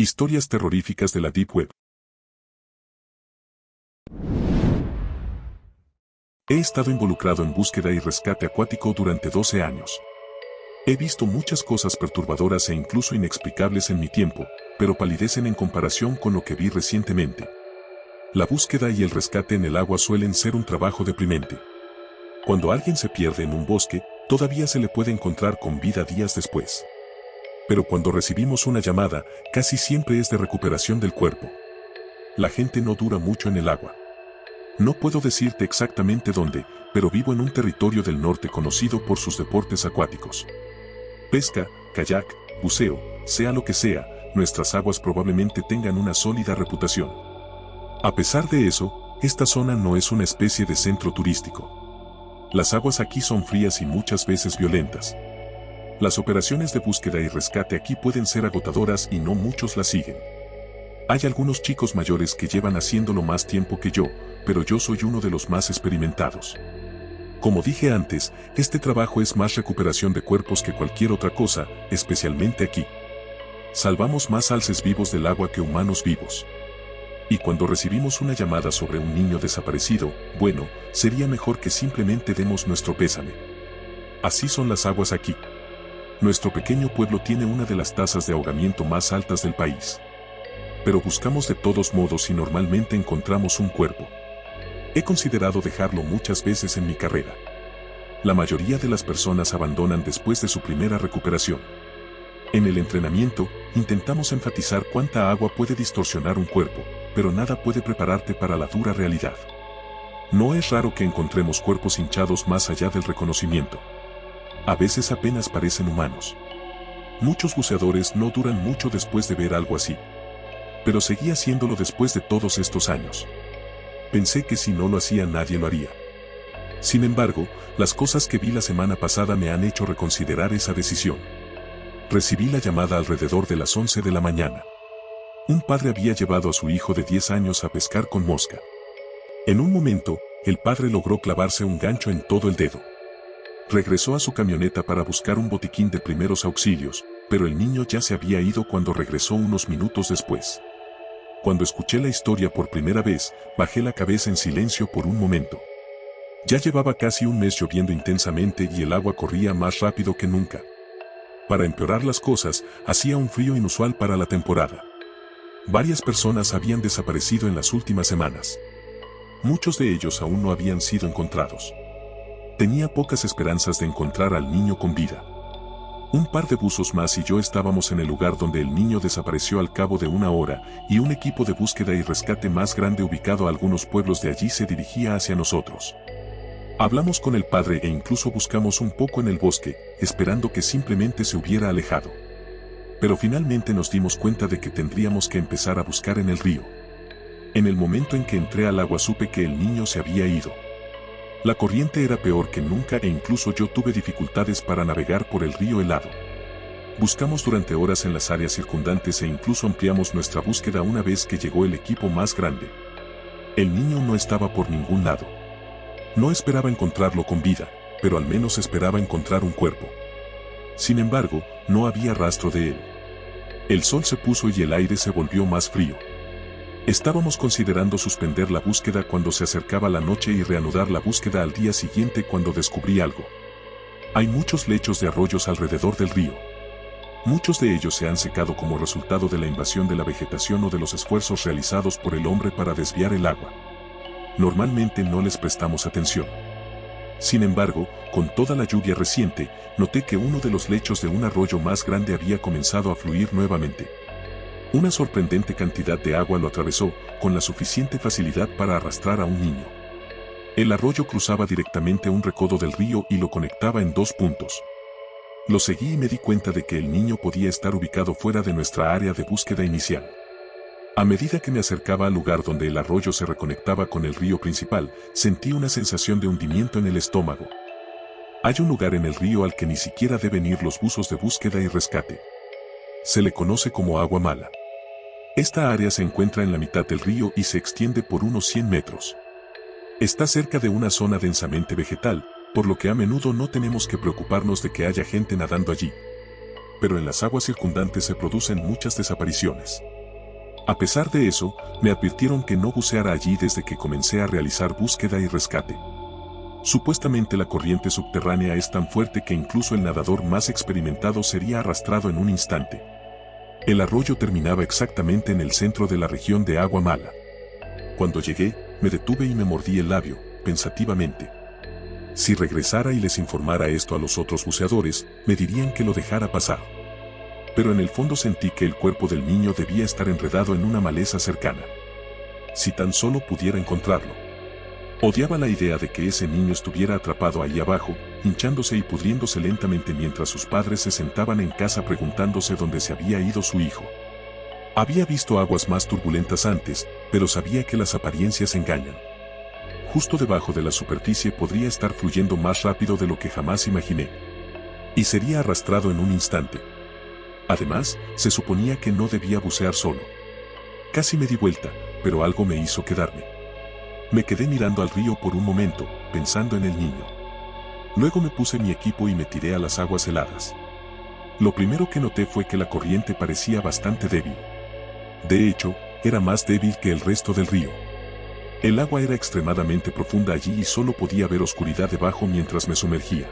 Historias terroríficas de la Deep Web. He estado involucrado en búsqueda y rescate acuático durante 12 años. He visto muchas cosas perturbadoras e incluso inexplicables en mi tiempo, pero palidecen en comparación con lo que vi recientemente. La búsqueda y el rescate en el agua suelen ser un trabajo deprimente. Cuando alguien se pierde en un bosque, todavía se le puede encontrar con vida días después. Pero cuando recibimos una llamada, casi siempre es de recuperación del cuerpo. La gente no dura mucho en el agua. No puedo decirte exactamente dónde, pero vivo en un territorio del norte conocido por sus deportes acuáticos. Pesca, kayak, buceo, sea lo que sea, nuestras aguas probablemente tengan una sólida reputación. A pesar de eso, esta zona no es una especie de centro turístico. Las aguas aquí son frías y muchas veces violentas. Las operaciones de búsqueda y rescate aquí pueden ser agotadoras y no muchos las siguen. Hay algunos chicos mayores que llevan haciéndolo más tiempo que yo, pero yo soy uno de los más experimentados. Como dije antes, este trabajo es más recuperación de cuerpos que cualquier otra cosa, especialmente aquí. Salvamos más alces vivos del agua que humanos vivos. Y cuando recibimos una llamada sobre un niño desaparecido, bueno, sería mejor que simplemente demos nuestro pésame. Así son las aguas aquí. Nuestro pequeño pueblo tiene una de las tasas de ahogamiento más altas del país. Pero buscamos de todos modos y normalmente encontramos un cuerpo. He considerado dejarlo muchas veces en mi carrera. La mayoría de las personas abandonan después de su primera recuperación. En el entrenamiento, intentamos enfatizar cuánta agua puede distorsionar un cuerpo, pero nada puede prepararte para la dura realidad. No es raro que encontremos cuerpos hinchados más allá del reconocimiento. A veces apenas parecen humanos. Muchos buceadores no duran mucho después de ver algo así. Pero seguí haciéndolo después de todos estos años. Pensé que si no lo hacía nadie lo haría. Sin embargo, las cosas que vi la semana pasada me han hecho reconsiderar esa decisión. Recibí la llamada alrededor de las 11 de la mañana. Un padre había llevado a su hijo de 10 años a pescar con mosca. En un momento, el padre logró clavarse un gancho en todo el dedo. Regresó a su camioneta para buscar un botiquín de primeros auxilios, pero el niño ya se había ido cuando regresó unos minutos después. Cuando escuché la historia por primera vez, bajé la cabeza en silencio por un momento. Ya llevaba casi un mes lloviendo intensamente y el agua corría más rápido que nunca. Para empeorar las cosas, hacía un frío inusual para la temporada. Varias personas habían desaparecido en las últimas semanas. Muchos de ellos aún no habían sido encontrados. Tenía pocas esperanzas de encontrar al niño con vida. Un par de buzos más y yo estábamos en el lugar donde el niño desapareció al cabo de una hora, y un equipo de búsqueda y rescate más grande ubicado a algunos pueblos de allí se dirigía hacia nosotros. Hablamos con el padre e incluso buscamos un poco en el bosque, esperando que simplemente se hubiera alejado. Pero finalmente nos dimos cuenta de que tendríamos que empezar a buscar en el río. En el momento en que entré al agua supe que el niño se había ido. La corriente era peor que nunca e incluso yo tuve dificultades para navegar por el río helado. Buscamos durante horas en las áreas circundantes e incluso ampliamos nuestra búsqueda una vez que llegó el equipo más grande. El niño no estaba por ningún lado. No esperaba encontrarlo con vida, pero al menos esperaba encontrar un cuerpo. Sin embargo, no había rastro de él. El sol se puso y el aire se volvió más frío. Estábamos considerando suspender la búsqueda cuando se acercaba la noche y reanudar la búsqueda al día siguiente cuando descubrí algo. Hay muchos lechos de arroyos alrededor del río. Muchos de ellos se han secado como resultado de la invasión de la vegetación o de los esfuerzos realizados por el hombre para desviar el agua. Normalmente no les prestamos atención. Sin embargo, con toda la lluvia reciente, noté que uno de los lechos de un arroyo más grande había comenzado a fluir nuevamente. Una sorprendente cantidad de agua lo atravesó, con la suficiente facilidad para arrastrar a un niño. El arroyo cruzaba directamente un recodo del río y lo conectaba en dos puntos. Lo seguí y me di cuenta de que el niño podía estar ubicado fuera de nuestra área de búsqueda inicial. A medida que me acercaba al lugar donde el arroyo se reconectaba con el río principal, sentí una sensación de hundimiento en el estómago. Hay un lugar en el río al que ni siquiera deben ir los buzos de búsqueda y rescate. Se le conoce como agua mala. Esta área se encuentra en la mitad del río y se extiende por unos 100 metros. Está cerca de una zona densamente vegetal, por lo que a menudo no tenemos que preocuparnos de que haya gente nadando allí. Pero en las aguas circundantes se producen muchas desapariciones. A pesar de eso, me advirtieron que no buceara allí desde que comencé a realizar búsqueda y rescate. Supuestamente la corriente subterránea es tan fuerte que incluso el nadador más experimentado sería arrastrado en un instante. El arroyo terminaba exactamente en el centro de la región de Agua Mala. Cuando llegué, me detuve y me mordí el labio, pensativamente. Si regresara y les informara esto a los otros buceadores, me dirían que lo dejara pasar. Pero en el fondo sentí que el cuerpo del niño debía estar enredado en una maleza cercana. Si tan solo pudiera encontrarlo. Odiaba la idea de que ese niño estuviera atrapado ahí abajo, hinchándose y pudriéndose lentamente mientras sus padres se sentaban en casa preguntándose dónde se había ido su hijo. Había visto aguas más turbulentas antes, pero sabía que las apariencias engañan. Justo debajo de la superficie podría estar fluyendo más rápido de lo que jamás imaginé. Y sería arrastrado en un instante. Además, se suponía que no debía bucear solo. Casi me di vuelta, pero algo me hizo quedarme. Me quedé mirando al río por un momento, pensando en el niño. Luego me puse mi equipo y me tiré a las aguas heladas. Lo primero que noté fue que la corriente parecía bastante débil. De hecho, era más débil que el resto del río. El agua era extremadamente profunda allí y solo podía ver oscuridad debajo mientras me sumergía.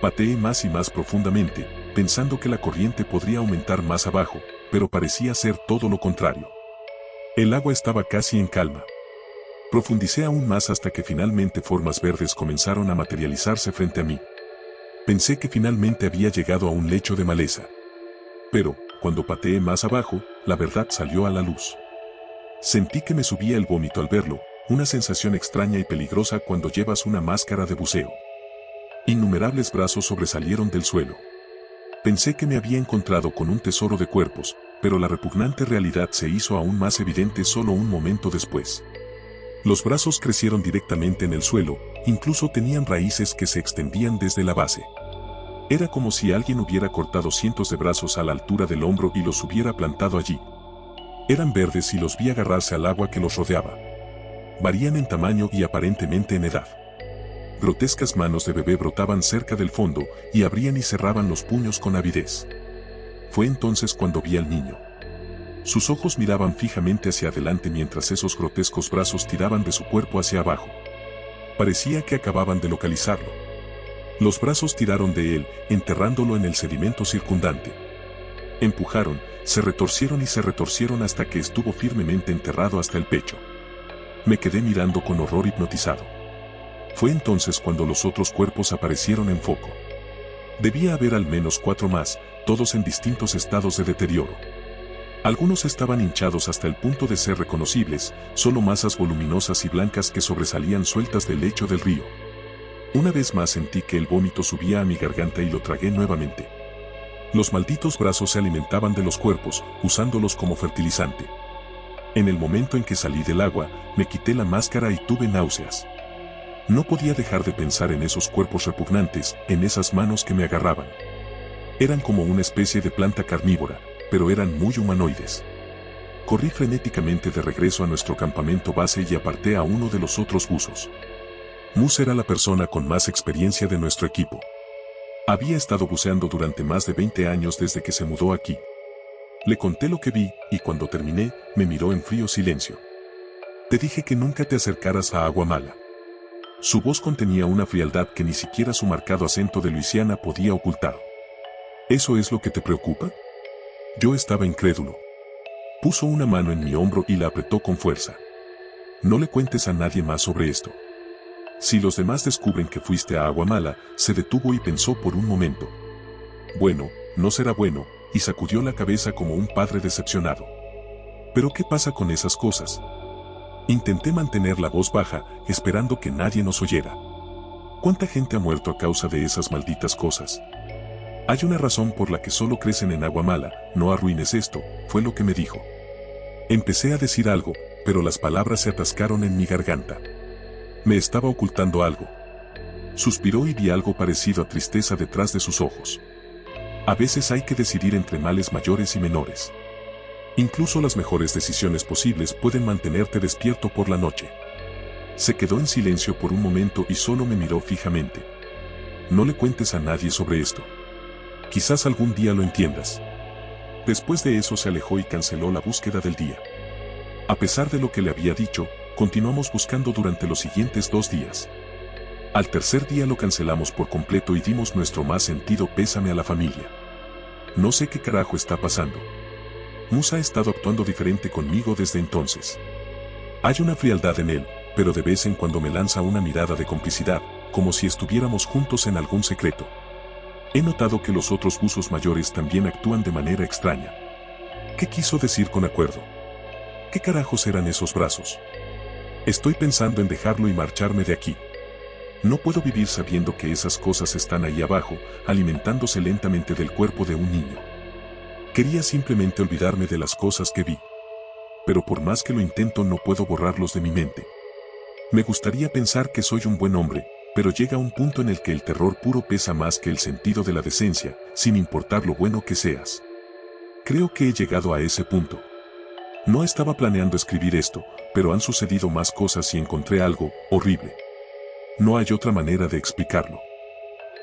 Pateé más y más profundamente, pensando que la corriente podría aumentar más abajo, pero parecía ser todo lo contrario. El agua estaba casi en calma. Profundicé aún más hasta que finalmente formas verdes comenzaron a materializarse frente a mí. Pensé que finalmente había llegado a un lecho de maleza. Pero, cuando pateé más abajo, la verdad salió a la luz. Sentí que me subía el vómito al verlo, una sensación extraña y peligrosa cuando llevas una máscara de buceo. Innumerables brazos sobresalieron del suelo. Pensé que me había encontrado con un tesoro de cuerpos, pero la repugnante realidad se hizo aún más evidente solo un momento después. Los brazos crecieron directamente en el suelo, incluso tenían raíces que se extendían desde la base. Era como si alguien hubiera cortado cientos de brazos a la altura del hombro y los hubiera plantado allí. Eran verdes y los vi agarrarse al agua que los rodeaba. Varían en tamaño y aparentemente en edad. Grotescas manos de bebé brotaban cerca del fondo y abrían y cerraban los puños con avidez. Fue entonces cuando vi al niño. Sus ojos miraban fijamente hacia adelante mientras esos grotescos brazos tiraban de su cuerpo hacia abajo. Parecía que acababan de localizarlo. Los brazos tiraron de él, enterrándolo en el sedimento circundante. Empujaron, se retorcieron y se retorcieron hasta que estuvo firmemente enterrado hasta el pecho. Me quedé mirando con horror hipnotizado. Fue entonces cuando los otros cuerpos aparecieron en foco. Debía haber al menos 4 más, todos en distintos estados de deterioro. Algunos estaban hinchados hasta el punto de ser reconocibles, solo masas voluminosas y blancas que sobresalían sueltas del lecho del río. Una vez más sentí que el vómito subía a mi garganta y lo tragué nuevamente. Los malditos brazos se alimentaban de los cuerpos, usándolos como fertilizante. En el momento en que salí del agua, me quité la máscara y tuve náuseas. No podía dejar de pensar en esos cuerpos repugnantes, en esas manos que me agarraban. Eran como una especie de planta carnívora, pero eran muy humanoides. Corrí frenéticamente de regreso a nuestro campamento base y aparté a uno de los otros buzos. Mus era la persona con más experiencia de nuestro equipo. Había estado buceando durante más de 20 años desde que se mudó aquí. Le conté lo que vi, y cuando terminé, me miró en frío silencio. Te dije que nunca te acercaras a Agua Mala. Su voz contenía una frialdad que ni siquiera su marcado acento de Luisiana podía ocultar. ¿Eso es lo que te preocupa? Yo estaba incrédulo. Puso una mano en mi hombro y la apretó con fuerza. No le cuentes a nadie más sobre esto. Si los demás descubren que fuiste a Agua Mala, se detuvo y pensó por un momento. Bueno, no será bueno, y sacudió la cabeza como un padre decepcionado. ¿Pero qué pasa con esas cosas? Intenté mantener la voz baja, esperando que nadie nos oyera. ¿Cuánta gente ha muerto a causa de esas malditas cosas? Hay una razón por la que solo crecen en Agua Mala, no arruines esto, fue lo que me dijo. Empecé a decir algo, pero las palabras se atascaron en mi garganta. Me estaba ocultando algo. Suspiró y vi algo parecido a tristeza detrás de sus ojos. A veces hay que decidir entre males mayores y menores. Incluso las mejores decisiones posibles pueden mantenerte despierto por la noche. Se quedó en silencio por un momento y solo me miró fijamente. No le cuentes a nadie sobre esto. Quizás algún día lo entiendas. Después de eso se alejó y canceló la búsqueda del día. A pesar de lo que le había dicho, continuamos buscando durante los siguientes 2 días. Al tercer día lo cancelamos por completo y dimos nuestro más sentido pésame a la familia. No sé qué carajo está pasando. Moose ha estado actuando diferente conmigo desde entonces. Hay una frialdad en él, pero de vez en cuando me lanza una mirada de complicidad, como si estuviéramos juntos en algún secreto. He notado que los otros buzos mayores también actúan de manera extraña. ¿Qué quiso decir con acuerdo? ¿Qué carajos eran esos brazos? Estoy pensando en dejarlo y marcharme de aquí. No puedo vivir sabiendo que esas cosas están ahí abajo, alimentándose lentamente del cuerpo de un niño. Quería simplemente olvidarme de las cosas que vi. Pero por más que lo intento no puedo borrarlos de mi mente. Me gustaría pensar que soy un buen hombre, pero llega un punto en el que el terror puro pesa más que el sentido de la decencia, sin importar lo bueno que seas. Creo que he llegado a ese punto. No estaba planeando escribir esto, pero han sucedido más cosas y encontré algo horrible. No hay otra manera de explicarlo.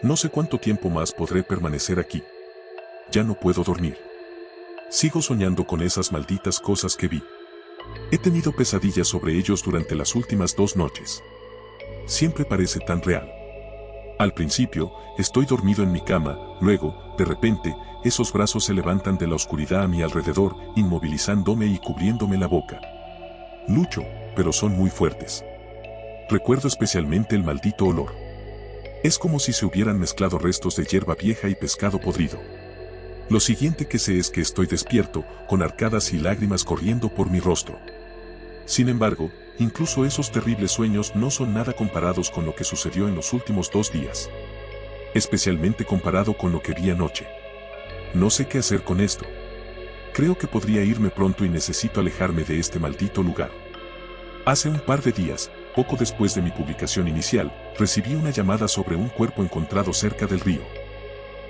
No sé cuánto tiempo más podré permanecer aquí. Ya no puedo dormir. Sigo soñando con esas malditas cosas que vi. He tenido pesadillas sobre ellos durante las últimas 2 noches. Siempre parece tan real. Al principio, estoy dormido en mi cama, luego, de repente, esos brazos se levantan de la oscuridad a mi alrededor, inmovilizándome y cubriéndome la boca. Lucho, pero son muy fuertes. Recuerdo especialmente el maldito olor. Es como si se hubieran mezclado restos de hierba vieja y pescado podrido. Lo siguiente que sé es que estoy despierto, con arcadas y lágrimas corriendo por mi rostro. Sin embargo, incluso esos terribles sueños no son nada comparados con lo que sucedió en los últimos 2 días. Especialmente comparado con lo que vi anoche. No sé qué hacer con esto. Creo que podría irme pronto y necesito alejarme de este maldito lugar. Hace un par de días, poco después de mi publicación inicial, recibí una llamada sobre un cuerpo encontrado cerca del río.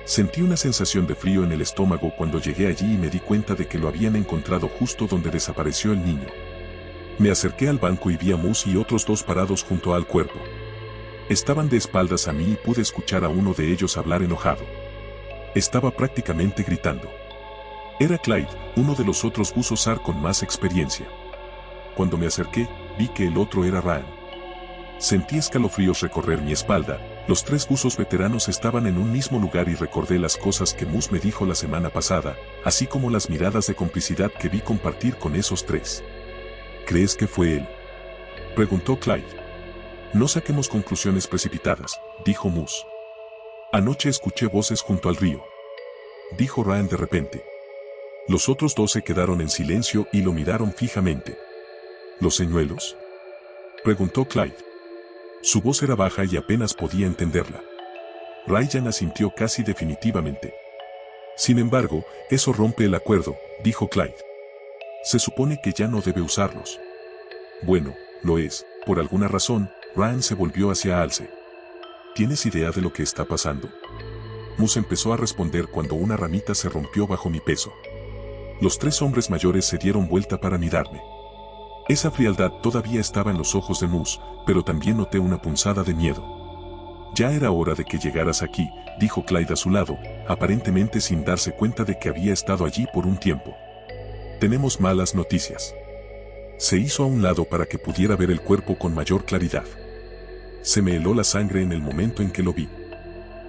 Sentí una sensación de frío en el estómago cuando llegué allí y me di cuenta de que lo habían encontrado justo donde desapareció el niño. Me acerqué al banco y vi a Moose y otros 2 parados junto al cuerpo. Estaban de espaldas a mí y pude escuchar a uno de ellos hablar enojado. Estaba prácticamente gritando. Era Clyde, uno de los otros buzos SAR con más experiencia. Cuando me acerqué, vi que el otro era Ryan. Sentí escalofríos recorrer mi espalda. Los 3 buzos veteranos estaban en un mismo lugar y recordé las cosas que Moose me dijo la semana pasada, así como las miradas de complicidad que vi compartir con esos 3. ¿Crees que fue él?, preguntó Clyde. No saquemos conclusiones precipitadas, dijo Moose. Anoche escuché voces junto al río, dijo Ryan de repente. Los otros 2 se quedaron en silencio y lo miraron fijamente. ¿Los señuelos?, preguntó Clyde. Su voz era baja y apenas podía entenderla. Ryan asintió casi definitivamente. Sin embargo, eso rompe el acuerdo, dijo Clyde. Se supone que ya no debe usarlos. Bueno, lo es. Por alguna razón, Ryan se volvió hacia Alce. ¿Tienes idea de lo que está pasando?, Moose empezó a responder cuando una ramita se rompió bajo mi peso. Los 3 hombres mayores se dieron vuelta para mirarme. Esa frialdad todavía estaba en los ojos de Moose, pero también noté una punzada de miedo. Ya era hora de que llegaras aquí, dijo Clyde a su lado, aparentemente sin darse cuenta de que había estado allí por un tiempo. Tenemos malas noticias. Se hizo a un lado para que pudiera ver el cuerpo con mayor claridad. Se me heló la sangre en el momento en que lo vi.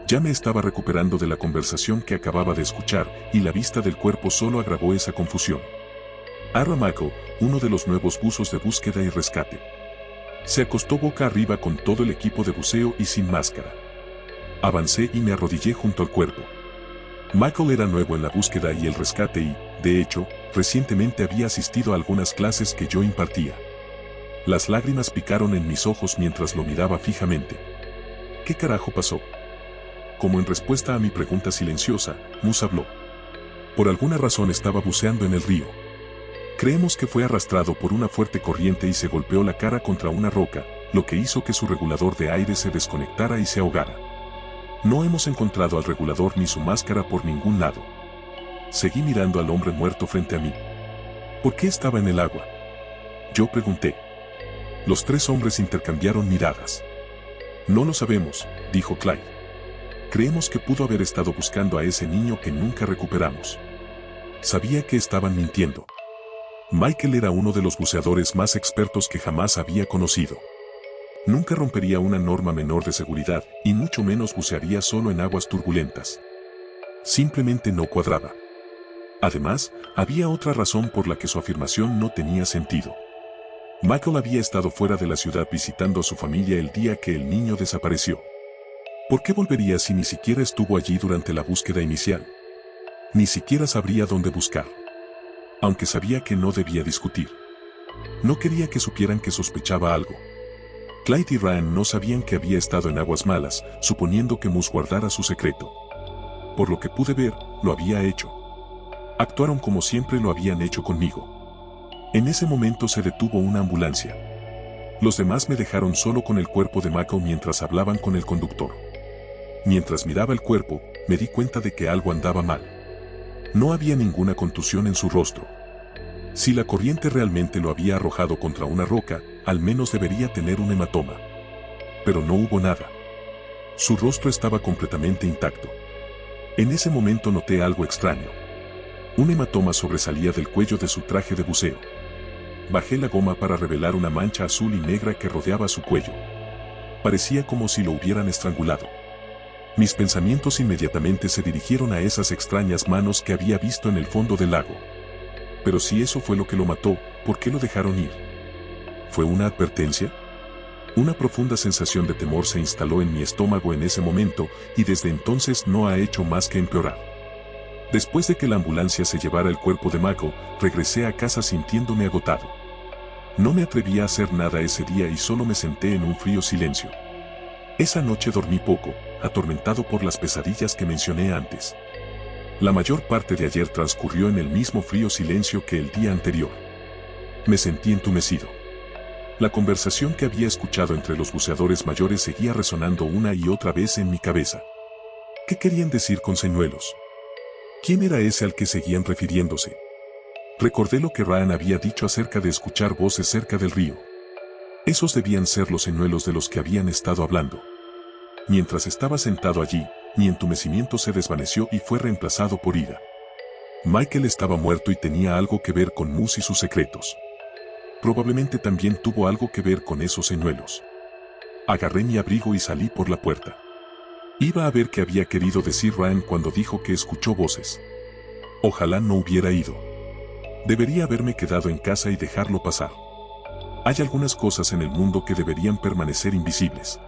Ya me estaba recuperando de la conversación que acababa de escuchar, y la vista del cuerpo solo agravó esa confusión. Aramaco, uno de los nuevos buzos de búsqueda y rescate. Se acostó boca arriba con todo el equipo de buceo y sin máscara. Avancé y me arrodillé junto al cuerpo. Michael era nuevo en la búsqueda y el rescate y, de hecho, recientemente había asistido a algunas clases que yo impartía. Las lágrimas picaron en mis ojos mientras lo miraba fijamente. ¿Qué carajo pasó? Como en respuesta a mi pregunta silenciosa, Moose habló. Por alguna razón estaba buceando en el río. Creemos que fue arrastrado por una fuerte corriente y se golpeó la cara contra una roca, lo que hizo que su regulador de aire se desconectara y se ahogara. No hemos encontrado al regulador ni su máscara por ningún lado. Seguí mirando al hombre muerto frente a mí. ¿Por qué estaba en el agua?, yo pregunté. Los 3 hombres intercambiaron miradas. No lo sabemos, dijo Clyde. Creemos que pudo haber estado buscando a ese niño que nunca recuperamos. Sabía que estaban mintiendo. Michael era uno de los buceadores más expertos que jamás había conocido. Nunca rompería una norma menor de seguridad, y mucho menos bucearía solo en aguas turbulentas. Simplemente no cuadraba. Además, había otra razón por la que su afirmación no tenía sentido. Michael había estado fuera de la ciudad visitando a su familia el día que el niño desapareció. ¿Por qué volvería si ni siquiera estuvo allí durante la búsqueda inicial? Ni siquiera sabría dónde buscar. Aunque sabía que no debía discutir. No quería que supieran que sospechaba algo. Clyde y Ryan no sabían que había estado en aguas malas, suponiendo que Moose guardara su secreto. Por lo que pude ver, lo había hecho. Actuaron como siempre lo habían hecho conmigo. En ese momento se detuvo una ambulancia. Los demás me dejaron solo con el cuerpo de Michael mientras hablaban con el conductor. Mientras miraba el cuerpo, me di cuenta de que algo andaba mal. No había ninguna contusión en su rostro. Si la corriente realmente lo había arrojado contra una roca, al menos debería tener un hematoma. Pero no hubo nada. Su rostro estaba completamente intacto. En ese momento noté algo extraño. Un hematoma sobresalía del cuello de su traje de buceo. Bajé la goma para revelar una mancha azul y negra que rodeaba su cuello. Parecía como si lo hubieran estrangulado. Mis pensamientos inmediatamente se dirigieron a esas extrañas manos que había visto en el fondo del lago. Pero si eso fue lo que lo mató, ¿por qué lo dejaron ir? ¿Fue una advertencia? Una profunda sensación de temor se instaló en mi estómago en ese momento, y desde entonces no ha hecho más que empeorar. Después de que la ambulancia se llevara el cuerpo de Michael, regresé a casa sintiéndome agotado. No me atreví a hacer nada ese día y solo me senté en un frío silencio. Esa noche dormí poco, atormentado por las pesadillas que mencioné antes. La mayor parte de ayer transcurrió en el mismo frío silencio que el día anterior. Me sentí entumecido. La conversación que había escuchado entre los buceadores mayores seguía resonando una y otra vez en mi cabeza. ¿Qué querían decir con señuelos? ¿Quién era ese al que seguían refiriéndose? Recordé lo que Ryan había dicho acerca de escuchar voces cerca del río. Esos debían ser los señuelos de los que habían estado hablando. Mientras estaba sentado allí, mi entumecimiento se desvaneció y fue reemplazado por ira. Michael estaba muerto y tenía algo que ver con Moose y sus secretos. Probablemente también tuvo algo que ver con esos señuelos. Agarré mi abrigo y salí por la puerta. Iba a ver qué había querido decir Ryan cuando dijo que escuchó voces. Ojalá no hubiera ido. Debería haberme quedado en casa y dejarlo pasar. Hay algunas cosas en el mundo que deberían permanecer invisibles.